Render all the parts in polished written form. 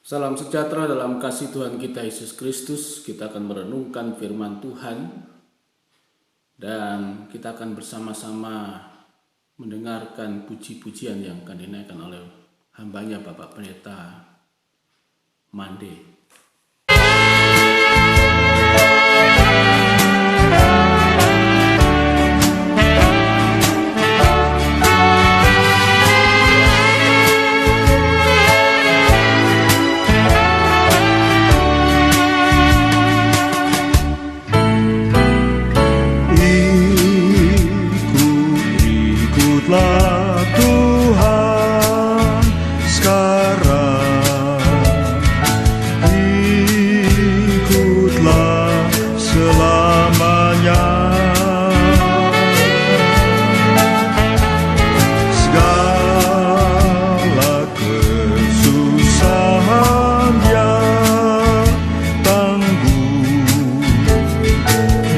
Salam sejahtera dalam kasih Tuhan kita Yesus Kristus. Kita akan merenungkan firman Tuhan dan kita akan bersama-sama mendengarkan puji-pujian yang akan dinaikkan oleh hambanya Bapak Pendeta Mande. Ikutlah Tuhan sekarang, ikutlah selamanya. Segala kesusahan Dia tanggung,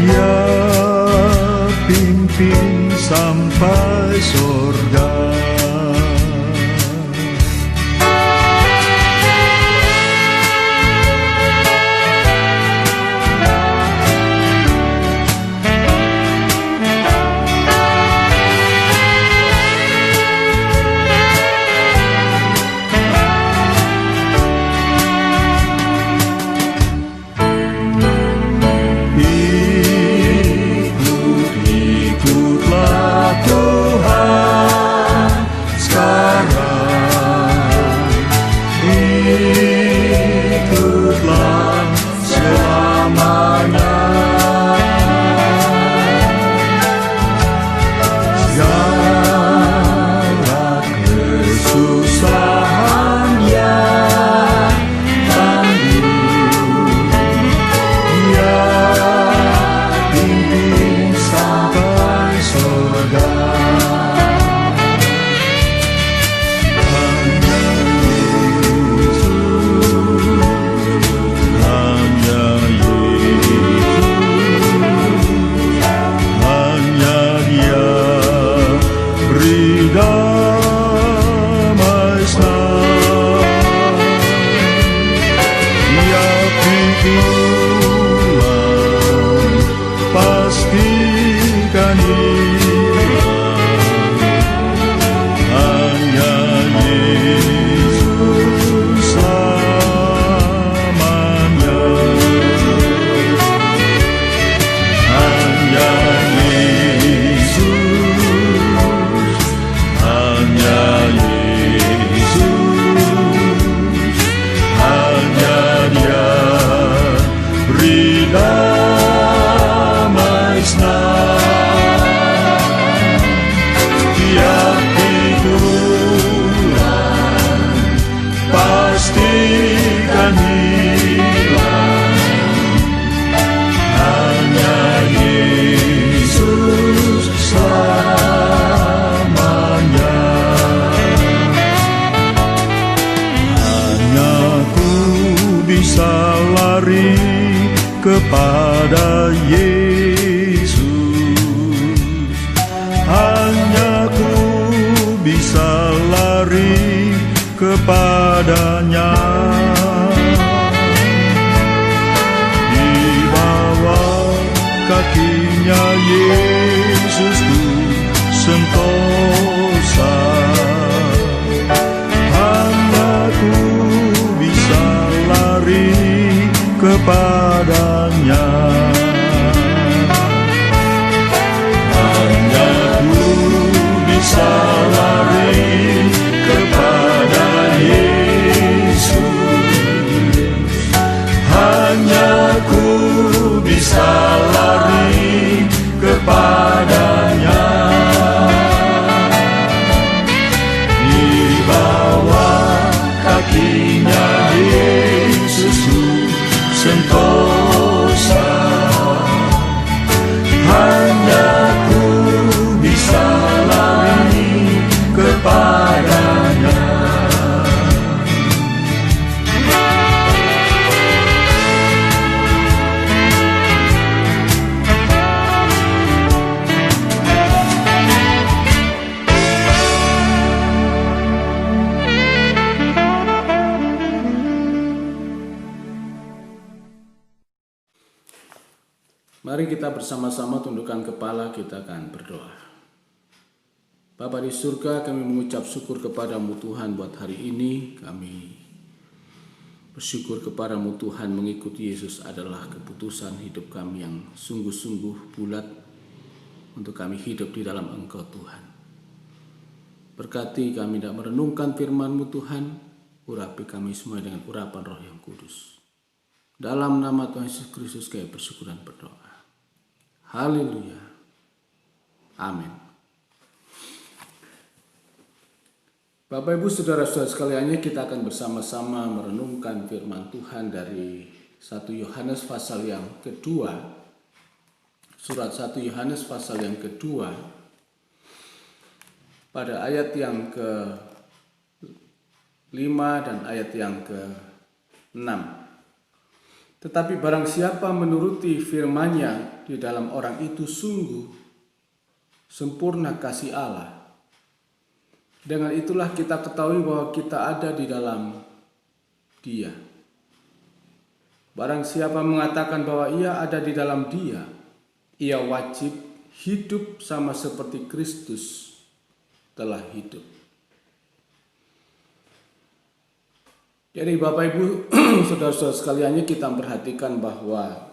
Dia pimpin sampai surga. Ikutlah Tuhan sekarang, ikutlah selamanya. Segala kesusahan Dia tanggung, Dia pimpin sampai surga. Hanya Dia beri damai senang. Dia pikulan pastikan hilang. Hanya Yesus selamanya. Hanya Yesus, hanya Yesus, hanya Dia beri damai senang. Dia pikulan pastikan hilang. Hanya Yesus selamanya. Hanya ku bisa lari kepada Yesus. Hanya ku bisa lari kepadanya. Di bawah kakinya Yesus ku sentosa. Hanya ku bisa lari kepadanya. Hanya ku bisa lari kepada Yesus. Hanya ku bisa lari kepadanya. Di bawah kakinya Yesus sentuh Mari kita bersama-sama tundukkan kepala, kita akan berdoa. Bapa di surga, kami mengucap syukur kepadamu Tuhan buat hari ini. Kami bersyukur kepadamu Tuhan, mengikuti Yesus adalah keputusan hidup kami yang sungguh-sungguh bulat untuk kami hidup di dalam Engkau Tuhan. Berkati kami tidak merenungkan firman-Mu Tuhan, urapi kami semua dengan urapan Roh yang Kudus. Dalam nama Tuhan Yesus Kristus kami bersyukur dan berdoa. Haleluya. Amin. Bapak Ibu Saudara-saudara sekalian, kita akan bersama-sama merenungkan firman Tuhan dari 1 Yohanes pasal yang kedua. Surat 1 Yohanes pasal yang kedua pada ayat yang ke-5 dan ayat yang ke-6. Tetapi barang siapa menuruti firman-Nya, di dalam orang itu sungguh sempurna kasih Allah. Dengan itulah kita ketahui bahwa kita ada di dalam Dia. Barang siapa mengatakan bahwa ia ada di dalam Dia, ia wajib hidup sama seperti Kristus telah hidup. Jadi Bapak Ibu Saudara-saudara sekalian, kita perhatikan bahwa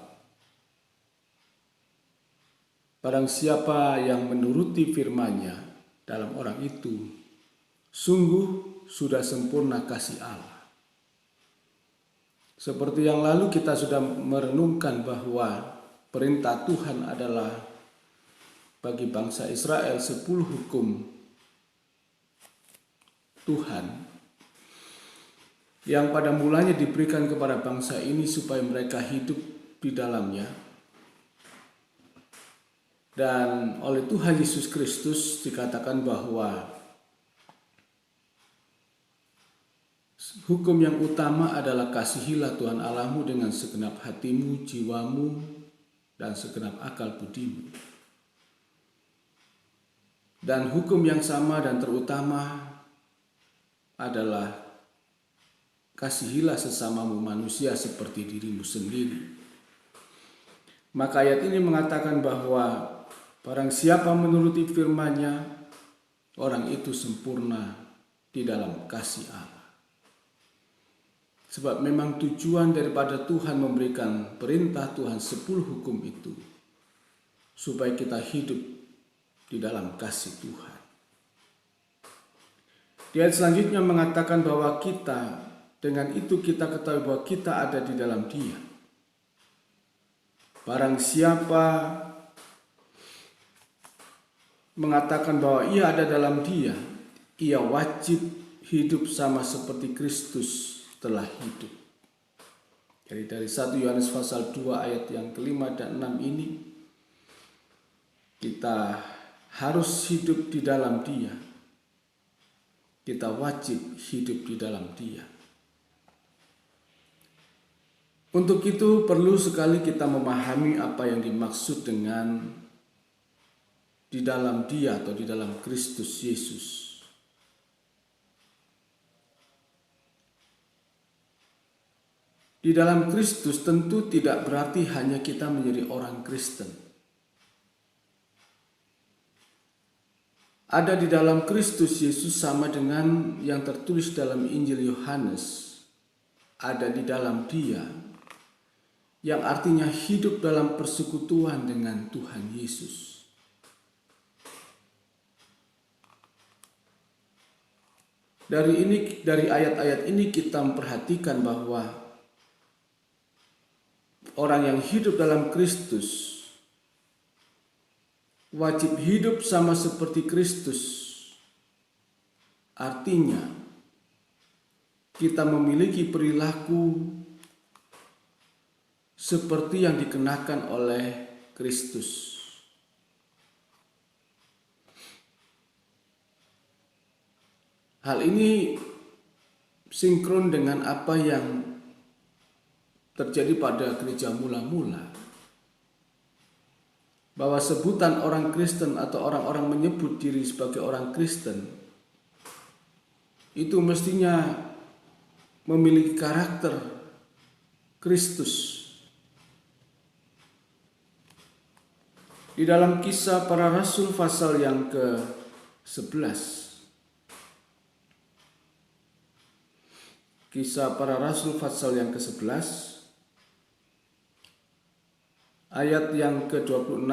barang siapa yang menuruti firman-Nya, dalam orang itu sungguh sudah sempurna kasih Allah. Seperti yang lalu kita sudah merenungkan bahwa perintah Tuhan adalah bagi bangsa Israel 10 hukum Tuhan yang pada mulanya diberikan kepada bangsa ini supaya mereka hidup di dalamnya. Dan oleh Tuhan Yesus Kristus dikatakan bahwa hukum yang utama adalah kasihilah Tuhan Allahmu dengan segenap hatimu, jiwamu, dan segenap akal budimu. Dan hukum yang sama dan terutama adalah kasihilah sesamamu manusia seperti dirimu sendiri. Maka ayat ini mengatakan bahwa barang siapa menuruti firman-Nya, orang itu sempurna di dalam kasih Allah. Sebab memang tujuan daripada Tuhan memberikan perintah Tuhan 10 hukum itu, supaya kita hidup di dalam kasih Tuhan. Di ayat selanjutnya mengatakan bahwa dengan itu kita ketahui bahwa kita ada di dalam Dia. Barang siapa mengatakan bahwa ia ada dalam Dia, ia wajib hidup sama seperti Kristus telah hidup. Jadi dari 1 Yohanes pasal 2 ayat yang ke-5 dan 6 ini, kita harus hidup di dalam Dia. Kita wajib hidup di dalam Dia. Untuk itu perlu sekali kita memahami apa yang dimaksud dengan di dalam Dia atau di dalam Kristus Yesus. Di dalam Kristus tentu tidak berarti hanya kita menjadi orang Kristen. Ada di dalam Kristus Yesus sama dengan yang tertulis dalam Injil Yohanes. Ada di dalam Dia, yang artinya hidup dalam persekutuan dengan Tuhan Yesus. Dari ayat-ayat ini kita memperhatikan bahwa orang yang hidup dalam Kristus wajib hidup sama seperti Kristus. Artinya kita memiliki perilaku seperti yang dikenakan oleh Kristus. Hal ini sinkron dengan apa yang terjadi pada gereja mula-mula. Bahwa sebutan orang Kristen atau orang-orang menyebut diri sebagai orang Kristen itu mestinya memiliki karakter Kristus. Di dalam Kisah Para Rasul pasal yang ke-11. Kisah Para Rasul pasal yang ke-11 ayat yang ke-26.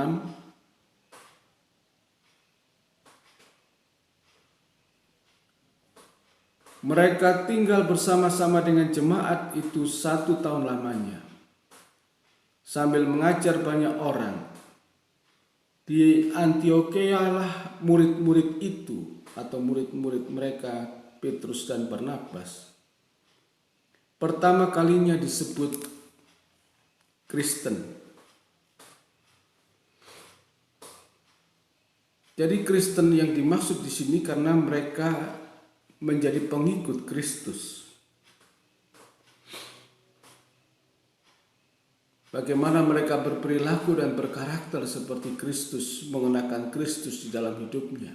Mereka tinggal bersama-sama dengan jemaat itu 1 tahun lamanya, sambil mengajar banyak orang. Di Antiokhia lah murid-murid itu atau murid-murid mereka, Petrus dan Barnabas, pertama kalinya disebut Kristen. Jadi Kristen yang dimaksud di sini karena mereka menjadi pengikut Kristus. Bagaimana mereka berperilaku dan berkarakter seperti Kristus, mengenakan Kristus di dalam hidupnya.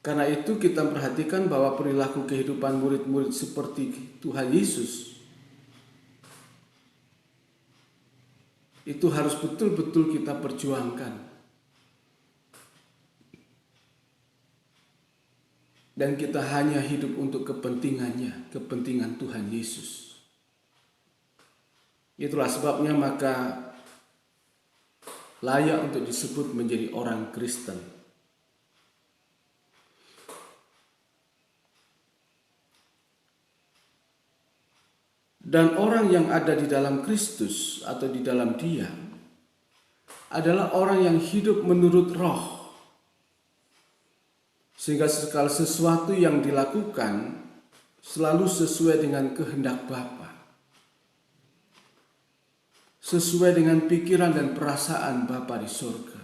Karena itu kita perhatikan bahwa perilaku kehidupan murid-murid seperti Tuhan Yesus itu harus betul-betul kita perjuangkan. Dan kita hanya hidup untuk kepentingannya, kepentingan Tuhan Yesus. Itulah sebabnya maka layak untuk disebut menjadi orang Kristen. Dan orang yang ada di dalam Kristus atau di dalam Dia adalah orang yang hidup menurut Roh. Sehingga segala sesuatu yang dilakukan selalu sesuai dengan kehendak Bapa. Sesuai dengan pikiran dan perasaan Bapa di surga.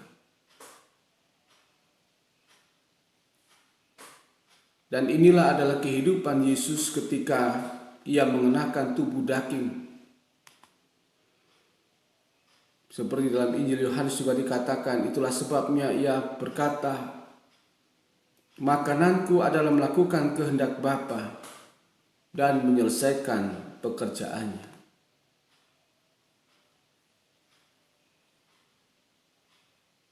Dan inilah adalah kehidupan Yesus ketika Ia mengenakan tubuh daging. Seperti dalam Injil Yohanes juga dikatakan, itulah sebabnya Ia berkata, makananku adalah melakukan kehendak Bapa dan menyelesaikan pekerjaannya.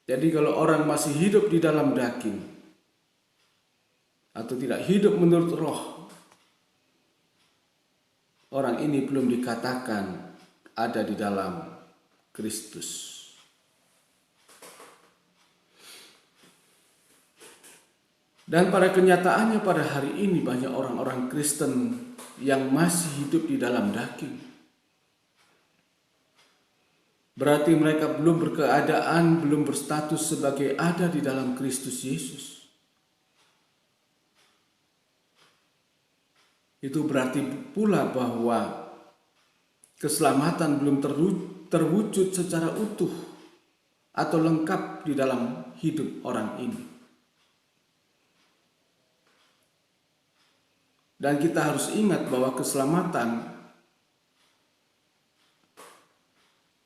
Jadi kalau orang masih hidup di dalam daging atau tidak hidup menurut Roh, orang ini belum dikatakan ada di dalam Kristus. Dan pada kenyataannya pada hari ini banyak orang-orang Kristen yang masih hidup di dalam daging. Berarti mereka belum berkeadaan, belum berstatus sebagai ada di dalam Kristus Yesus. Itu berarti pula bahwa keselamatan belum terwujud secara utuh atau lengkap di dalam hidup orang ini. Dan kita harus ingat bahwa keselamatan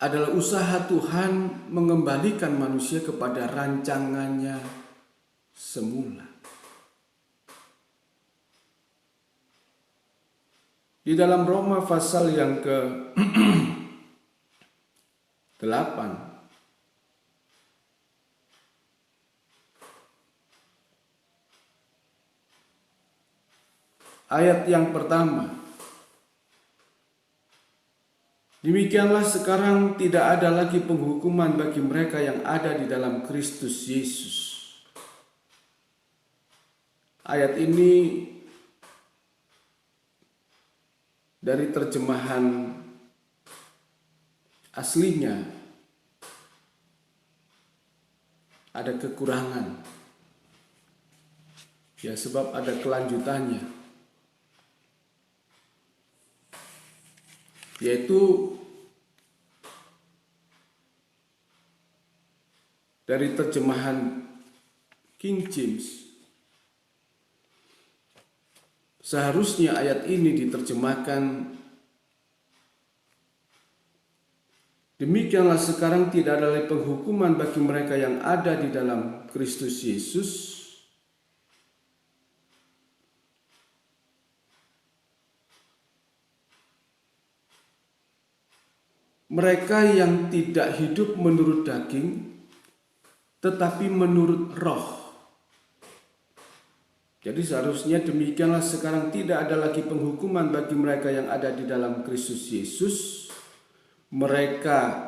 adalah usaha Tuhan mengembalikan manusia kepada rancangannya semula. Di dalam Roma pasal yang ke-8 ayat yang pertama, demikianlah sekarang tidak ada lagi penghukuman bagi mereka yang ada di dalam Kristus Yesus. Ayat ini dari terjemahan aslinya ada kekurangan. Ya, sebab ada kelanjutannya. Yaitu dari terjemahan King James. Seharusnya ayat ini diterjemahkan, demikianlah sekarang tidak ada lagi penghukuman bagi mereka yang ada di dalam Kristus Yesus. mereka yang tidak hidup menurut daging, tetapi menurut roh. Jadi seharusnya demikianlah sekarang tidak ada lagi penghukuman bagi mereka yang ada di dalam Kristus Yesus. Mereka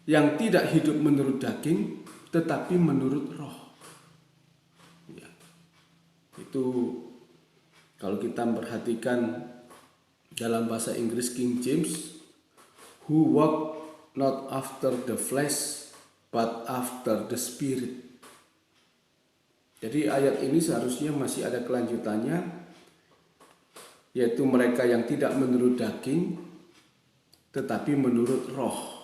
yang tidak hidup menurut daging, tetapi menurut roh. Ya. Itu kalau kita perhatikan dalam bahasa Inggris King James, who walk not after the flesh, but after the spirit. Jadi ayat ini seharusnya masih ada kelanjutannya, yaitu mereka yang tidak menurut daging, tetapi menurut roh.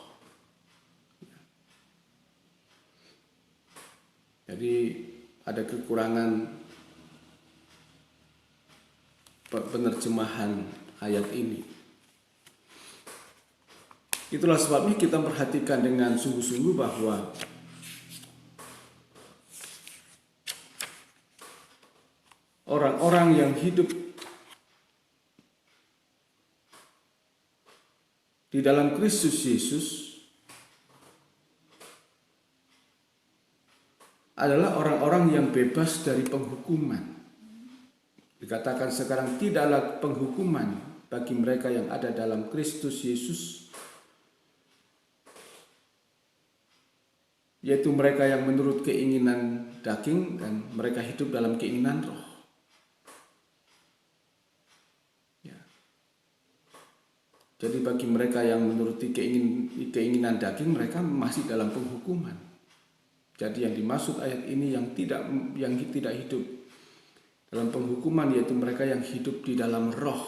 Jadi ada kekurangan penerjemahan ayat ini. Itulah sebabnya kita perhatikan dengan sungguh-sungguh bahwa orang-orang yang hidup di dalam Kristus Yesus adalah orang-orang yang bebas dari penghukuman. Dikatakan sekarang tidaklah penghukuman bagi mereka yang ada dalam Kristus Yesus, yaitu mereka yang menurut keinginan daging dan mereka hidup dalam keinginan roh. Ya. Jadi bagi mereka yang menuruti keinginan daging, mereka masih dalam penghukuman. Jadi yang dimaksud ayat ini yang tidak hidup dalam penghukuman, yaitu mereka yang hidup di dalam roh.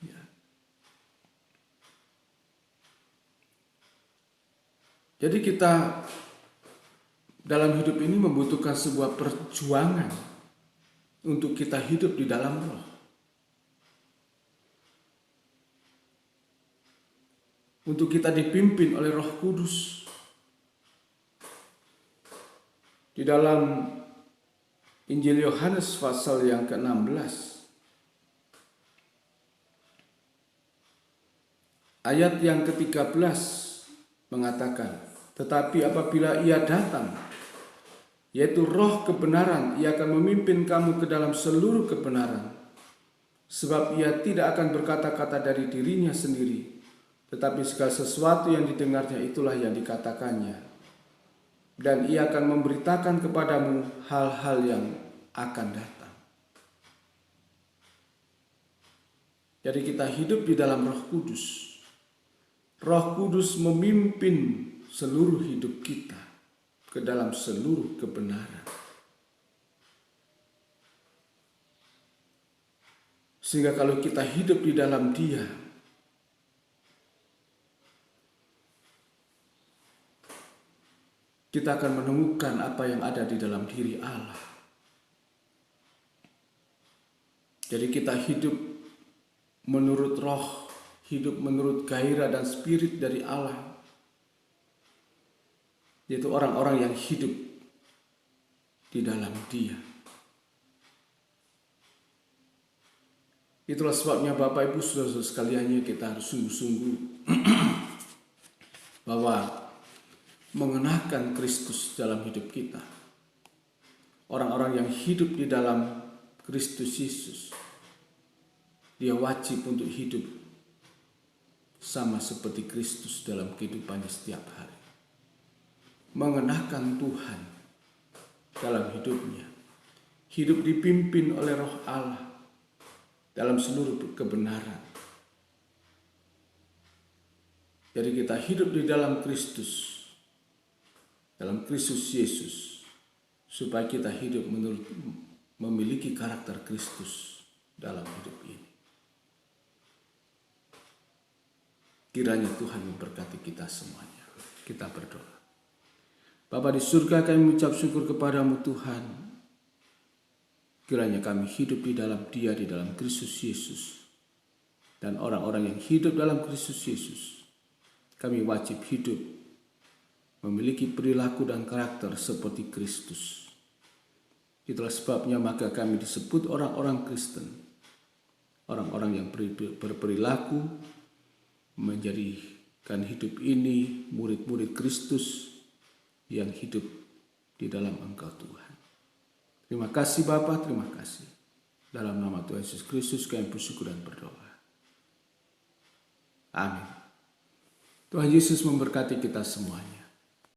Ya. Jadi kita dalam hidup ini membutuhkan sebuah perjuangan untuk kita hidup di dalam roh. Untuk kita dipimpin oleh Roh Kudus. Di dalam Injil Yohanes pasal yang ke-16, ayat yang ke-13 mengatakan, tetapi apabila Ia datang, yaitu Roh kebenaran, Ia akan memimpin kamu ke dalam seluruh kebenaran. Sebab Ia tidak akan berkata-kata dari dirinya sendiri, tetapi segala sesuatu yang didengarnya itulah yang dikatakannya. Dan Ia akan memberitakan kepadamu hal-hal yang akan datang. Jadi kita hidup di dalam Roh Kudus. Roh Kudus memimpin seluruh hidup kita ke dalam seluruh kebenaran. Sehingga kalau kita hidup di dalam Dia, kita akan menemukan apa yang ada di dalam diri Allah. Jadi kita hidup menurut roh, hidup menurut gairah dan spirit dari Allah. Yaitu orang-orang yang hidup di dalam Dia. Itulah sebabnya Bapak Ibu Saudara sekalian, kita harus sungguh-sungguh bahwa mengenakan Kristus dalam hidup kita. Orang-orang yang hidup di dalam Kristus Yesus, dia wajib untuk hidup sama seperti Kristus dalam kehidupannya setiap hari. Mengenakan Tuhan dalam hidupnya. Hidup dipimpin oleh Roh Allah dalam seluruh kebenaran. Jadi kita hidup di dalam Kristus, dalam Kristus Yesus, supaya kita hidup memiliki karakter Kristus dalam hidup ini. Kiranya Tuhan memberkati kita semuanya. Kita berdoa. Bapa di surga, kami mengucap syukur kepadamu Tuhan. Kiranya kami hidup di dalam Dia, di dalam Kristus Yesus. Dan orang-orang yang hidup dalam Kristus Yesus, kami wajib hidup memiliki perilaku dan karakter seperti Kristus Itulah sebabnya maka kami disebut orang-orang Kristen. Orang-orang yang berperilaku menjadikan hidup ini murid-murid Kristus yang hidup di dalam Engkau Tuhan. Terima kasih Bapa, terima kasih. Dalam nama Tuhan Yesus Kristus kami bersyukur dan berdoa. Amin. Tuhan Yesus memberkati kita semuanya.